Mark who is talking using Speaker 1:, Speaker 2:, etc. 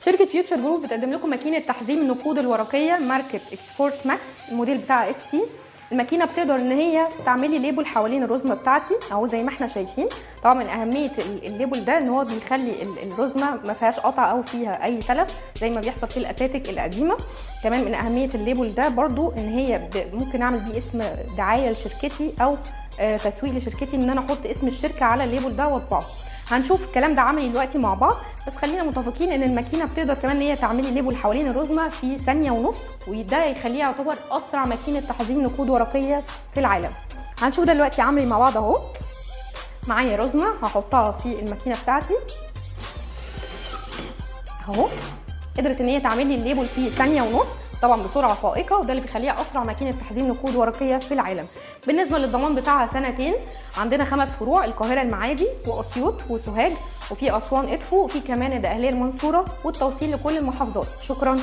Speaker 1: شركة فيوتشر جروب بتقدم لكم ماكينة تحزيم النقود الورقية ماركة اكسفورت ماكس، الموديل بتاعها ST. الماكينة بتقدر ان هي تعملي ليبل حوالين الرزمة بتاعتي اهو زي ما احنا شايفين. طبعا من اهمية الليبل ده ان هو بيخلي الرزمة ما فيهاش قطع او فيها اي تلف زي ما بيحصل في الاساتك القديمة. كمان من اهمية الليبل ده برضو ان هي ممكن اعمل بيه اسم دعاية لشركتي او تسويق لشركتي، ان انا احط اسم الشركة على الليبل ده واطبعه. هنشوف الكلام ده عملي دلوقتي مع بعض، بس خلينا متفقين ان الماكينه بتقدر كمان ان هي تعملي ليبل حوالين الرزمه في ثانيه ونص، وده يخليها يعتبر اسرع ماكينه تحزيم نقود ورقيه في العالم. هنشوف دلوقتي عملي مع بعض اهو. معايا رزمه هحطها في الماكينه بتاعتي اهو، قدرت ان هي تعمل لي الليبل في ثانيه ونص طبعا بسرعه فائقه، وده اللي بيخليها اسرع ماكينه تحزيم نقود ورقيه في العالم. بالنسبه للضمان بتاعها 2 سنين. عندنا 5 فروع: القاهره، المعادي، واسيوط، وسوهاج، وفي اسوان ادفو، وفي كمان الدقهليه، المنصوره، والتوصيل لكل المحافظات. شكرا.